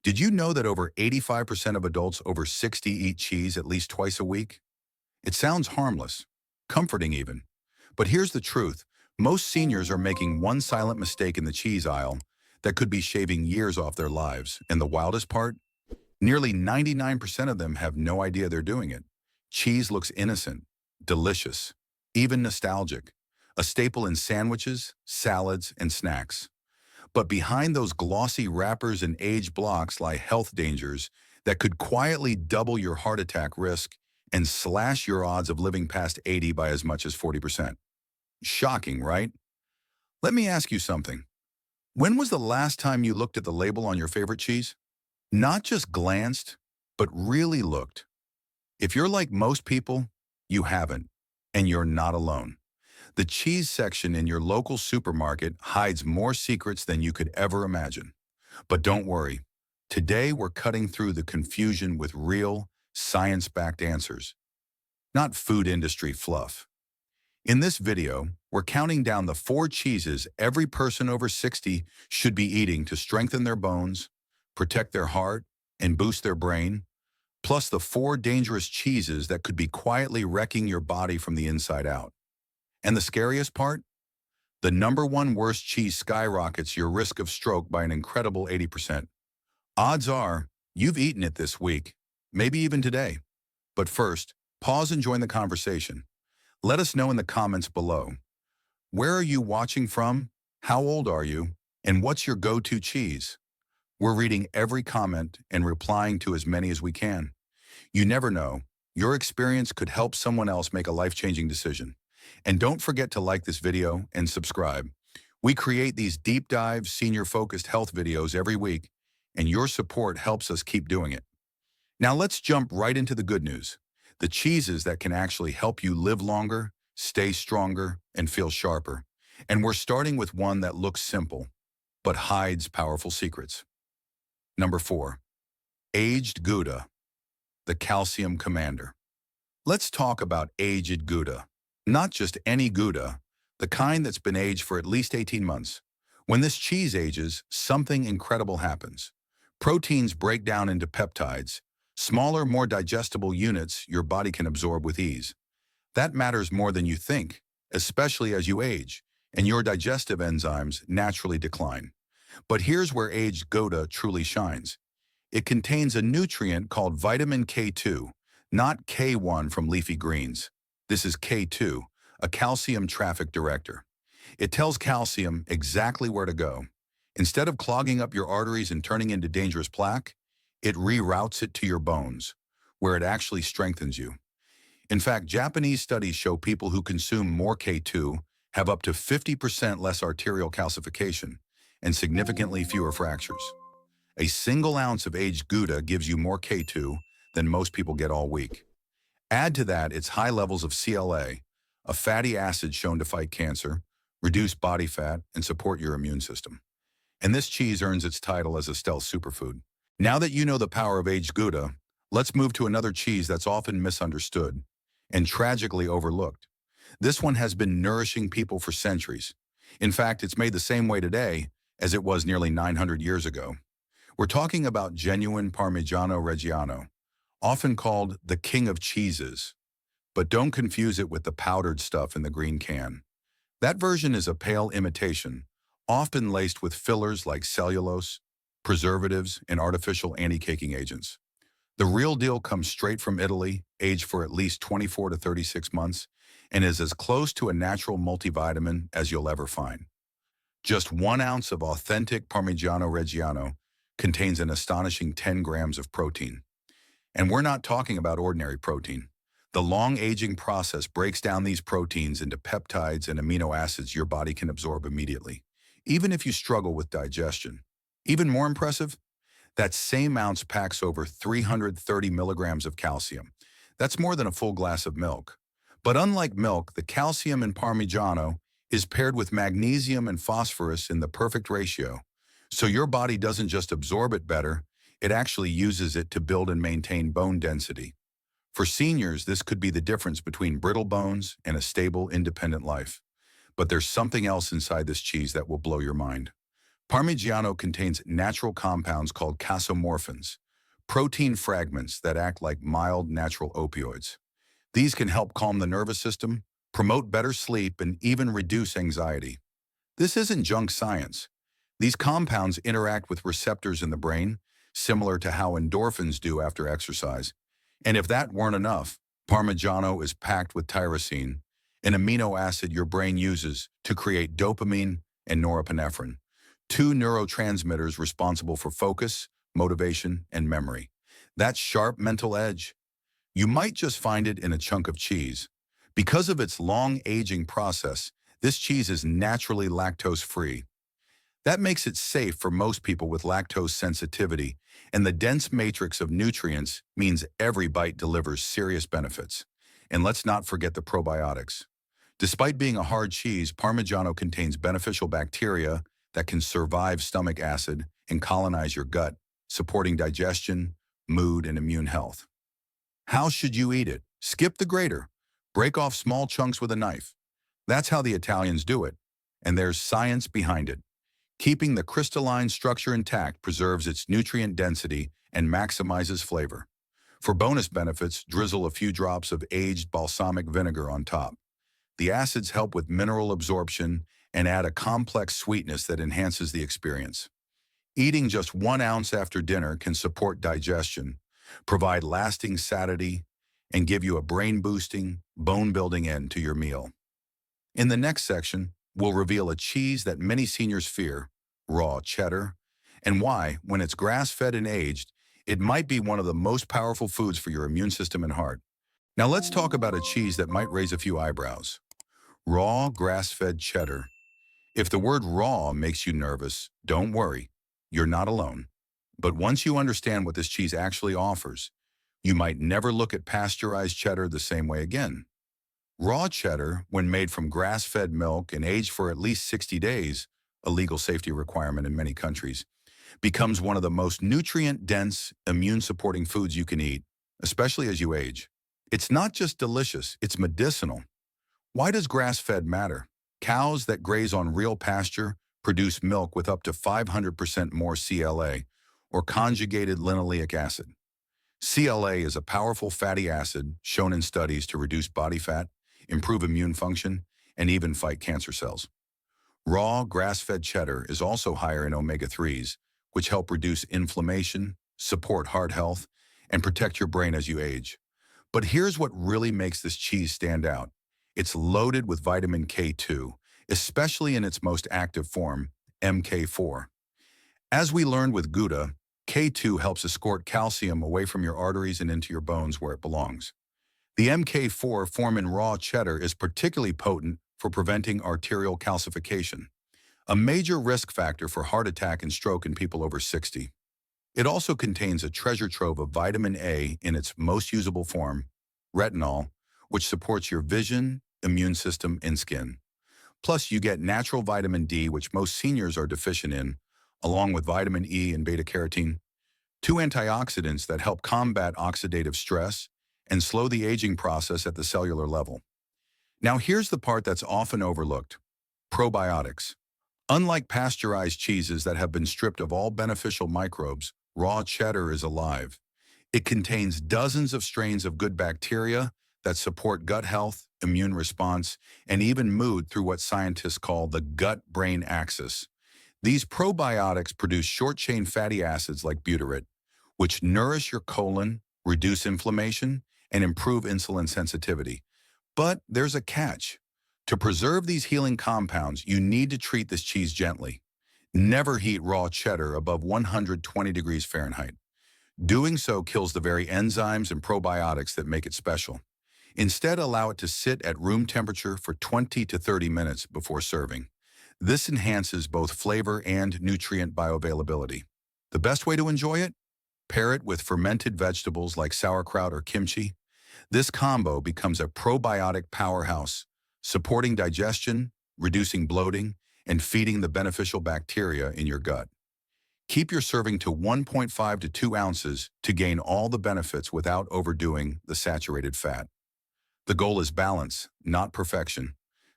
Did you know that over 85% of adults over 60 eat cheese at least twice a week? It sounds harmless, comforting even. But here's the truth. Most seniors are making one silent mistake in the cheese aisle that could be shaving years off their lives. And the wildest part? Nearly 99% of them have no idea they're doing it. Cheese looks innocent, delicious, even nostalgic, a staple in sandwiches, salads, and snacks. But behind those glossy wrappers and aged blocks lie health dangers that could quietly double your heart attack risk and slash your odds of living past 80 by as much as 40%. Shocking, right? Let me ask you something. When was the last time you looked at the label on your favorite cheese? Not just glanced, but really looked. If you're like most people, you haven't, and you're not alone. The cheese section in your local supermarket hides more secrets than you could ever imagine. But don't worry. Today we're cutting through the confusion with real, science-backed answers, not food industry fluff. In this video, we're counting down the 4 cheeses every person over 60 should be eating to strengthen their bones, protect their heart, and boost their brain, plus the 4 dangerous cheeses that could be quietly wrecking your body from the inside out. And the scariest part? The #1 worst cheese skyrockets your risk of stroke by an incredible 80%. Odds are, you've eaten it this week, maybe even today. But first, pause and join the conversation. Let us know in the comments below. Where are you watching from? How old are you? And what's your go-to cheese? We're reading every comment and replying to as many as we can. You never know. Your experience could help someone else make a life-changing decision. And don't forget to like this video and subscribe. We create these deep dive, senior-focused health videos every week, and your support helps us keep doing it. Now let's jump right into the good news. The cheeses that can actually help you live longer, stay stronger, and feel sharper. And we're starting with one that looks simple, but hides powerful secrets. Number 4, aged Gouda, the calcium commander. Let's talk about aged Gouda. Not just any Gouda, the kind that's been aged for at least 18 months. When this cheese ages, something incredible happens. Proteins break down into peptides, smaller, more digestible units your body can absorb with ease. That matters more than you think, especially as you age, and your digestive enzymes naturally decline. But here's where aged Gouda truly shines. It contains a nutrient called vitamin K2, not K1 from leafy greens. This is K2, a calcium traffic director. It tells calcium exactly where to go. Instead of clogging up your arteries and turning into dangerous plaque, it reroutes it to your bones, where it actually strengthens you. In fact, Japanese studies show people who consume more K2 have up to 50% less arterial calcification and significantly fewer fractures. A single ounce of aged Gouda gives you more K2 than most people get all week. Add to that its high levels of CLA, a fatty acid shown to fight cancer, reduce body fat, and support your immune system. And this cheese earns its title as a stealth superfood. Now that you know the power of aged Gouda, let's move to another cheese that's often misunderstood and tragically overlooked. This one has been nourishing people for centuries. In fact, it's made the same way today as it was nearly 900 years ago. We're talking about genuine Parmigiano Reggiano, often called the king of cheeses. But don't confuse it with the powdered stuff in the green can. That version is a pale imitation, often laced with fillers like cellulose, preservatives, and artificial anti-caking agents. The real deal comes straight from Italy, aged for at least 24 to 36 months, and is as close to a natural multivitamin as you'll ever find. Just 1 ounce of authentic Parmigiano Reggiano contains an astonishing 10 grams of protein. And we're not talking about ordinary protein. The long aging process breaks down these proteins into peptides and amino acids your body can absorb immediately, even if you struggle with digestion. Even more impressive? That same ounce packs over 330 milligrams of calcium. That's more than a full glass of milk. But unlike milk, the calcium in Parmigiano is paired with magnesium and phosphorus in the perfect ratio. So your body doesn't just absorb it better, it actually uses it to build and maintain bone density. For seniors, this could be the difference between brittle bones and a stable, independent life. But there's something else inside this cheese that will blow your mind. Parmigiano contains natural compounds called casomorphins, protein fragments that act like mild natural opioids. These can help calm the nervous system, promote better sleep, and even reduce anxiety. This isn't junk science. These compounds interact with receptors in the brain, similar to how endorphins do after exercise. And if that weren't enough, Parmigiano is packed with tyrosine, an amino acid your brain uses to create dopamine and norepinephrine, two neurotransmitters responsible for focus, motivation, and memory. That sharp mental edge. You might just find it in a chunk of cheese. Because of its long aging process, this cheese is naturally lactose-free. That makes it safe for most people with lactose sensitivity, and the dense matrix of nutrients means every bite delivers serious benefits. And let's not forget the probiotics. Despite being a hard cheese, Parmigiano contains beneficial bacteria that can survive stomach acid and colonize your gut, supporting digestion, mood, and immune health. How should you eat it? Skip the grater. Break off small chunks with a knife. That's how the Italians do it, and there's science behind it. Keeping the crystalline structure intact preserves its nutrient density and maximizes flavor. For bonus benefits, drizzle a few drops of aged balsamic vinegar on top. The acids help with mineral absorption and add a complex sweetness that enhances the experience. Eating just 1 ounce after dinner can support digestion, provide lasting satiety, and give you a brain-boosting, bone-building end to your meal. In the next section, we'll reveal a cheese that many seniors fear, raw cheddar, and why, when it's grass-fed and aged, it might be one of the most powerful foods for your immune system and heart. Now let's talk about a cheese that might raise a few eyebrows. Raw, grass-fed cheddar. If the word raw makes you nervous, don't worry. You're not alone. But once you understand what this cheese actually offers, you might never look at pasteurized cheddar the same way again. Raw cheddar, when made from grass-fed milk and aged for at least 60 days, a legal safety requirement in many countries, becomes one of the most nutrient-dense, immune-supporting foods you can eat, especially as you age. It's not just delicious, it's medicinal. Why does grass-fed matter? Cows that graze on real pasture produce milk with up to 500% more CLA, or conjugated linoleic acid. CLA is a powerful fatty acid shown in studies to reduce body fat, improve immune function, and even fight cancer cells. Raw, grass-fed cheddar is also higher in omega-3s, which help reduce inflammation, support heart health, and protect your brain as you age. But here's what really makes this cheese stand out. It's loaded with vitamin K2, especially in its most active form, MK4. As we learned with Gouda, K2 helps escort calcium away from your arteries and into your bones where it belongs. The MK4 form in raw cheddar is particularly potent for preventing arterial calcification, a major risk factor for heart attack and stroke in people over 60. It also contains a treasure trove of vitamin A in its most usable form, retinol, which supports your vision, immune system, and skin. Plus, you get natural vitamin D, which most seniors are deficient in, along with vitamin E and beta-carotene, two antioxidants that help combat oxidative stress and slow the aging process at the cellular level. Now here's the part that's often overlooked: probiotics. Unlike pasteurized cheeses that have been stripped of all beneficial microbes, raw cheddar is alive. It contains dozens of strains of good bacteria that support gut health, immune response, and even mood through what scientists call the gut-brain axis. These probiotics produce short-chain fatty acids like butyrate, which nourish your colon, reduce inflammation, and improve insulin sensitivity. But there's a catch. To preserve these healing compounds, you need to treat this cheese gently. Never heat raw cheddar above 120 degrees Fahrenheit. Doing so kills the very enzymes and probiotics that make it special. Instead, allow it to sit at room temperature for 20 to 30 minutes before serving. This enhances both flavor and nutrient bioavailability. The best way to enjoy it? Pair it with fermented vegetables like sauerkraut or kimchi. This combo becomes a probiotic powerhouse, supporting digestion, reducing bloating, and feeding the beneficial bacteria in your gut. Keep your serving to 1.5 to 2 ounces to gain all the benefits without overdoing the saturated fat. The goal is balance, not perfection.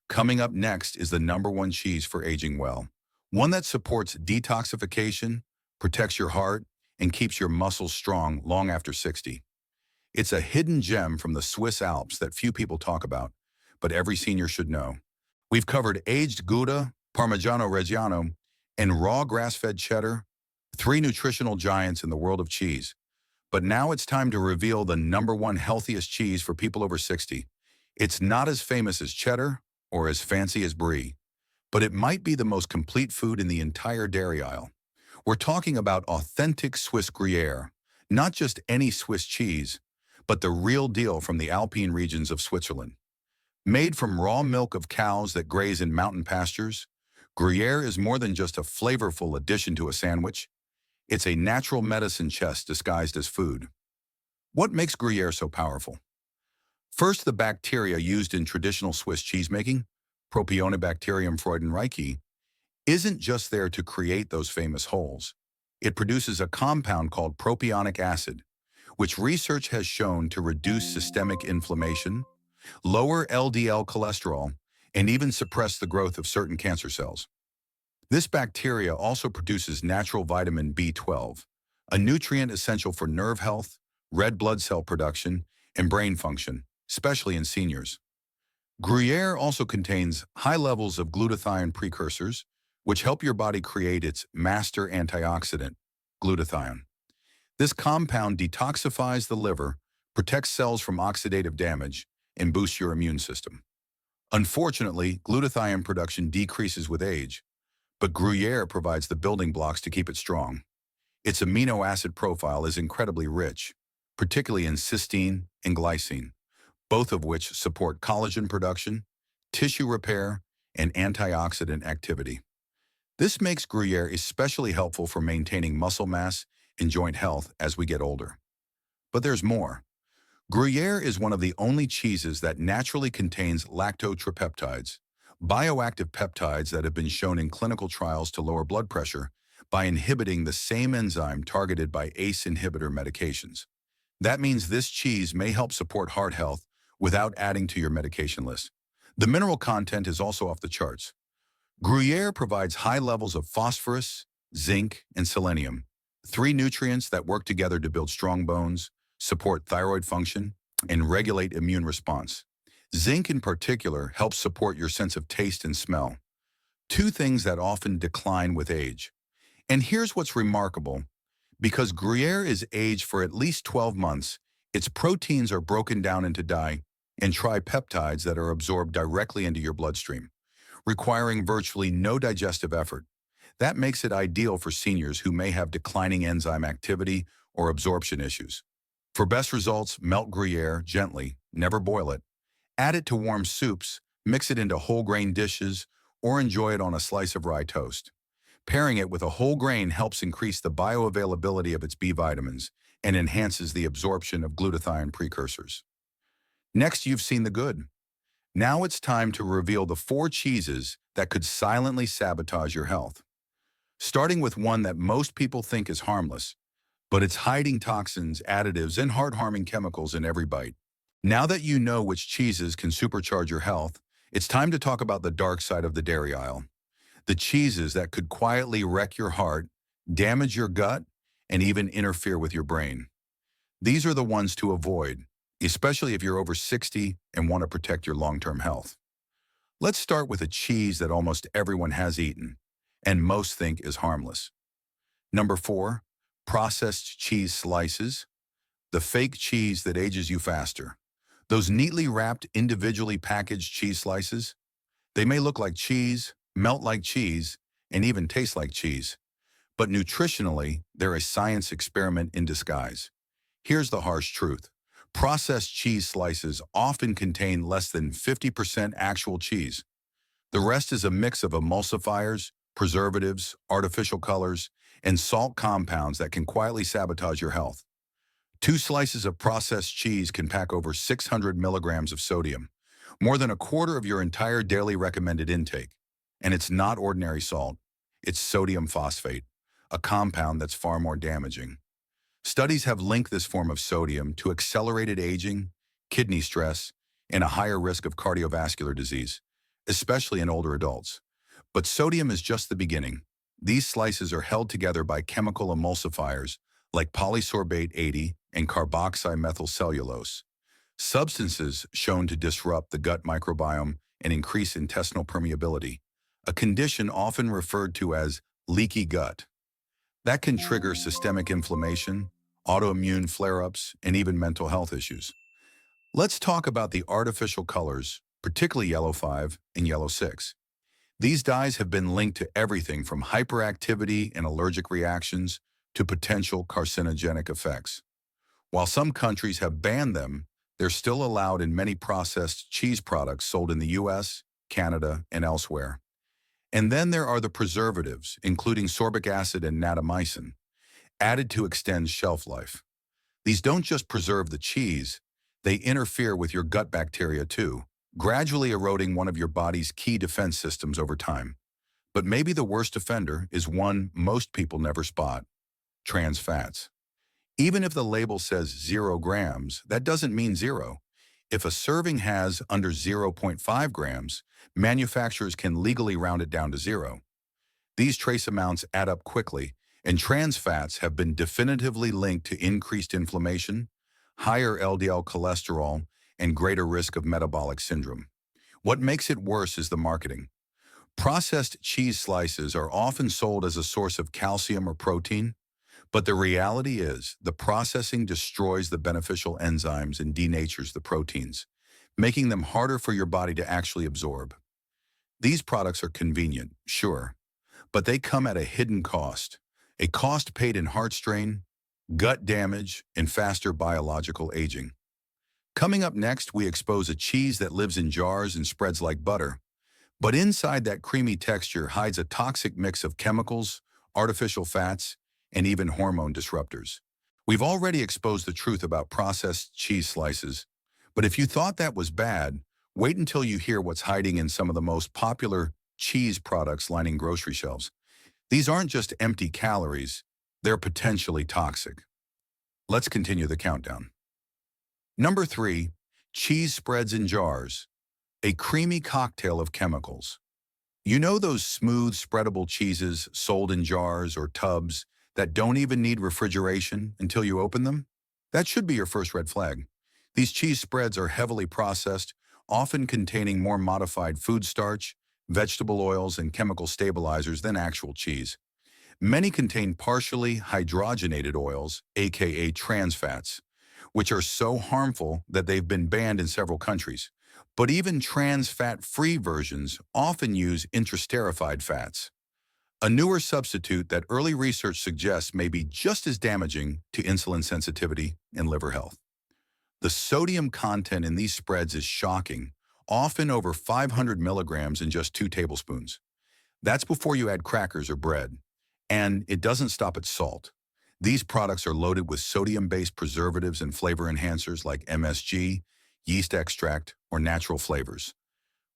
Coming up next is the #1 cheese for aging well, one that supports detoxification, protects your heart, and keeps your muscles strong long after 60. It's a hidden gem from the Swiss Alps that few people talk about, but every senior should know. We've covered aged Gouda, Parmigiano Reggiano, and raw grass-fed cheddar, three nutritional giants in the world of cheese. But now it's time to reveal the number one healthiest cheese for people over 60. It's not as famous as cheddar or as fancy as brie, but it might be the most complete food in the entire dairy aisle. We're talking about authentic Swiss Gruyere, not just any Swiss cheese, but the real deal from the Alpine regions of Switzerland. Made from raw milk of cows that graze in mountain pastures, Gruyere is more than just a flavorful addition to a sandwich. It's a natural medicine chest disguised as food. What makes Gruyere so powerful? First, the bacteria used in traditional Swiss cheesemaking, Propionibacterium freudenreichi, isn't just there to create those famous holes. It produces a compound called propionic acid, which research has shown to reduce systemic inflammation, lower LDL cholesterol, and even suppress the growth of certain cancer cells. This bacteria also produces natural vitamin B12, a nutrient essential for nerve health, red blood cell production, and brain function, especially in seniors. Gruyere also contains high levels of glutathione precursors, which help your body create its master antioxidant, glutathione. This compound detoxifies the liver, protects cells from oxidative damage, and boosts your immune system. Unfortunately, glutathione production decreases with age, but Gruyere provides the building blocks to keep it strong. Its amino acid profile is incredibly rich, particularly in cysteine and glycine, both of which support collagen production, tissue repair, and antioxidant activity. This makes Gruyere especially helpful for maintaining muscle mass and joint health as we get older. But there's more. Gruyere is one of the only cheeses that naturally contains lactotripeptides, bioactive peptides that have been shown in clinical trials to lower blood pressure by inhibiting the same enzyme targeted by ACE inhibitor medications. That means this cheese may help support heart health without adding to your medication list. The mineral content is also off the charts. Gruyere provides high levels of phosphorus, zinc, and selenium, three nutrients that work together to build strong bones, support thyroid function, and regulate immune response. Zinc in particular helps support your sense of taste and smell, two things that often decline with age. And here's what's remarkable. Because Gruyere is aged for at least 12 months, its proteins are broken down into di- and tripeptides that are absorbed directly into your bloodstream, requiring virtually no digestive effort. That makes it ideal for seniors who may have declining enzyme activity or absorption issues. For best results, melt Gruyere gently, never boil it. Add it to warm soups, mix it into whole grain dishes, or enjoy it on a slice of rye toast. Pairing it with a whole grain helps increase the bioavailability of its B vitamins and enhances the absorption of glutathione precursors. Next, you've seen the good. Now it's time to reveal the 4 cheeses that could silently sabotage your health. Starting with one that most people think is harmless, but it's hiding toxins, additives, and heart-harming chemicals in every bite. Now that you know which cheeses can supercharge your health, it's time to talk about the dark side of the dairy aisle. The cheeses that could quietly wreck your heart, damage your gut, and even interfere with your brain. These are the ones to avoid, especially if you're over 60 and want to protect your long-term health. Let's start with a cheese that almost everyone has eaten, and most think is harmless. Number 4, processed cheese slices, the fake cheese that ages you faster. Those neatly wrapped, individually packaged cheese slices, they may look like cheese, melt like cheese, and even taste like cheese. But nutritionally, they're a science experiment in disguise. Here's the harsh truth. Processed cheese slices often contain less than 50% actual cheese. The rest is a mix of emulsifiers, preservatives, artificial colors, and salt compounds that can quietly sabotage your health. 2 slices of processed cheese can pack over 600 milligrams of sodium, more than a quarter of your entire daily recommended intake. And it's not ordinary salt, it's sodium phosphate, a compound that's far more damaging. Studies have linked this form of sodium to accelerated aging, kidney stress, and a higher risk of cardiovascular disease, especially in older adults. But sodium is just the beginning. These slices are held together by chemical emulsifiers like polysorbate 80 and carboxymethylcellulose, substances shown to disrupt the gut microbiome and increase intestinal permeability, a condition often referred to as leaky gut. That can trigger systemic inflammation, autoimmune flare-ups, and even mental health issues. Let's talk about the artificial colors, particularly yellow 5 and yellow 6. These dyes have been linked to everything from hyperactivity and allergic reactions to potential carcinogenic effects. While some countries have banned them, they're still allowed in many processed cheese products sold in the US, Canada, and elsewhere. And then there are the preservatives, including sorbic acid and natamycin, added to extend shelf life. These don't just preserve the cheese, they interfere with your gut bacteria too, gradually eroding one of your body's key defense systems over time. But maybe the worst offender is one most people never spot: trans fats. Even if the label says 0 grams, that doesn't mean zero. If a serving has under zero point 0.5 grams, manufacturers can legally round it down to zero. These trace amounts add up quickly, and trans fats have been definitively linked to increased inflammation, higher LDL cholesterol, and greater risk of metabolic syndrome. What makes it worse is the marketing. Processed cheese slices are often sold as a source of calcium or protein, but the reality is the processing destroys the beneficial enzymes and denatures the proteins, making them harder for your body to actually absorb. These products are convenient, sure, but they come at a hidden cost, a cost paid in heart strain, gut damage, and faster biological aging. Coming up next, we expose a cheese that lives in jars and spreads like butter, but inside that creamy texture hides a toxic mix of chemicals, artificial fats, and even hormone disruptors. We've already exposed the truth about processed cheese slices, but if you thought that was bad, wait until you hear what's hiding in some of the most popular cheese products lining grocery shelves. These aren't just empty calories, they're potentially toxic. Let's continue the countdown. Number 3, cheese spreads in jars, a creamy cocktail of chemicals. You know those smooth, spreadable cheeses sold in jars or tubs that don't even need refrigeration until you open them? That should be your first red flag. These cheese spreads are heavily processed, often containing more modified food starch, vegetable oils, and chemical stabilizers than actual cheese. Many contain partially hydrogenated oils, aka trans fats, which are so harmful that they've been banned in several countries. But even trans fat-free versions often use intraesterified fats, a newer substitute that early research suggests may be just as damaging to insulin sensitivity and liver health. The sodium content in these spreads is shocking, often over 500 milligrams in just 2 tablespoons. That's before you add crackers or bread. And it doesn't stop at salt. These products are loaded with sodium-based preservatives and flavor enhancers like MSG, yeast extract, or natural flavors,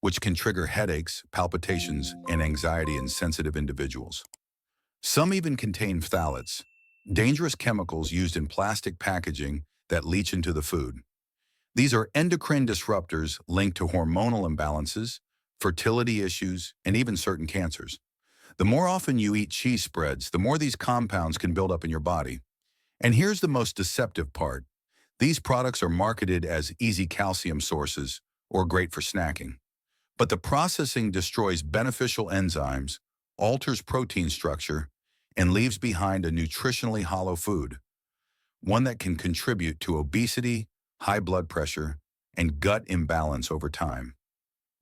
which can trigger headaches, palpitations, and anxiety in sensitive individuals. Some even contain phthalates, dangerous chemicals used in plastic packaging that leach into the food. These are endocrine disruptors linked to hormonal imbalances, fertility issues, and even certain cancers. The more often you eat cheese spreads, the more these compounds can build up in your body. And here's the most deceptive part. These products are marketed as easy calcium sources or great for snacking. But the processing destroys beneficial enzymes, alters protein structure, and leaves behind a nutritionally hollow food, one that can contribute to obesity, high blood pressure, and gut imbalance over time.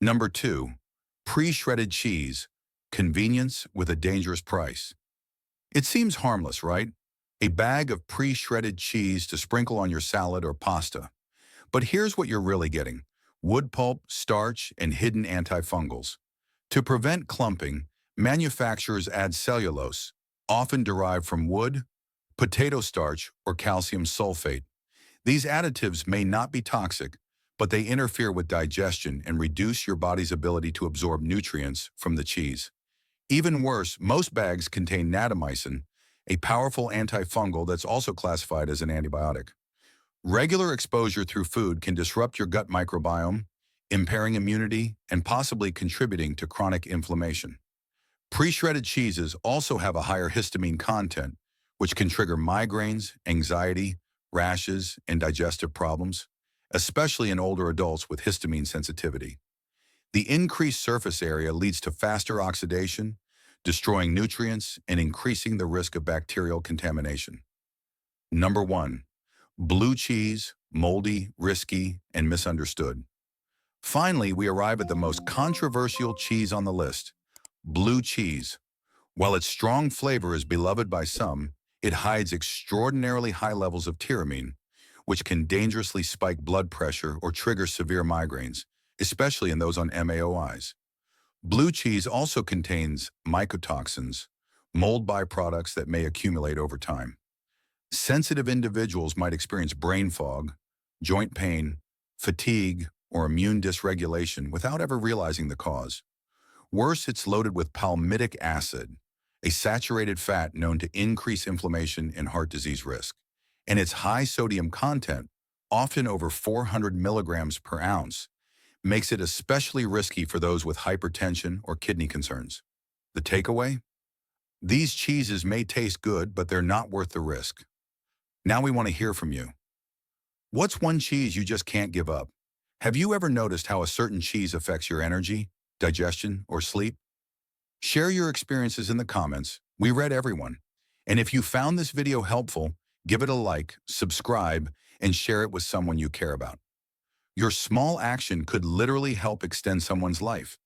Number 2, pre-shredded cheese, convenience with a dangerous price. It seems harmless, right? A bag of pre-shredded cheese to sprinkle on your salad or pasta. But here's what you're really getting: wood pulp, starch, and hidden antifungals. To prevent clumping, manufacturers add cellulose, often derived from wood, potato starch, or calcium sulfate. These additives may not be toxic, but they interfere with digestion and reduce your body's ability to absorb nutrients from the cheese. Even worse, most bags contain natamycin, a powerful antifungal that's also classified as an antibiotic. Regular exposure through food can disrupt your gut microbiome, impairing immunity and possibly contributing to chronic inflammation. Pre-shredded cheeses also have a higher histamine content, which can trigger migraines, anxiety, rashes, and digestive problems, especially in older adults with histamine sensitivity. The increased surface area leads to faster oxidation, destroying nutrients and increasing the risk of bacterial contamination. Number 1. Blue cheese, moldy, risky, and misunderstood. Finally, we arrive at the most controversial cheese on the list, blue cheese. While its strong flavor is beloved by some, it hides extraordinarily high levels of tyramine, which can dangerously spike blood pressure or trigger severe migraines, especially in those on MAOIs. Blue cheese also contains mycotoxins, mold byproducts that may accumulate over time. Sensitive individuals might experience brain fog, joint pain, fatigue, or immune dysregulation without ever realizing the cause. Worse, it's loaded with palmitic acid, a saturated fat known to increase inflammation and heart disease risk. And its high sodium content, often over 400 milligrams per ounce, makes it especially risky for those with hypertension or kidney concerns. The takeaway? These cheeses may taste good, but they're not worth the risk. Now we want to hear from you. What's one cheese you just can't give up? Have you ever noticed how a certain cheese affects your energy, digestion, or sleep? Share your experiences in the comments. We read everyone. And if you found this video helpful, give it a like, subscribe, and share it with someone you care about. Your small action could literally help extend someone's life.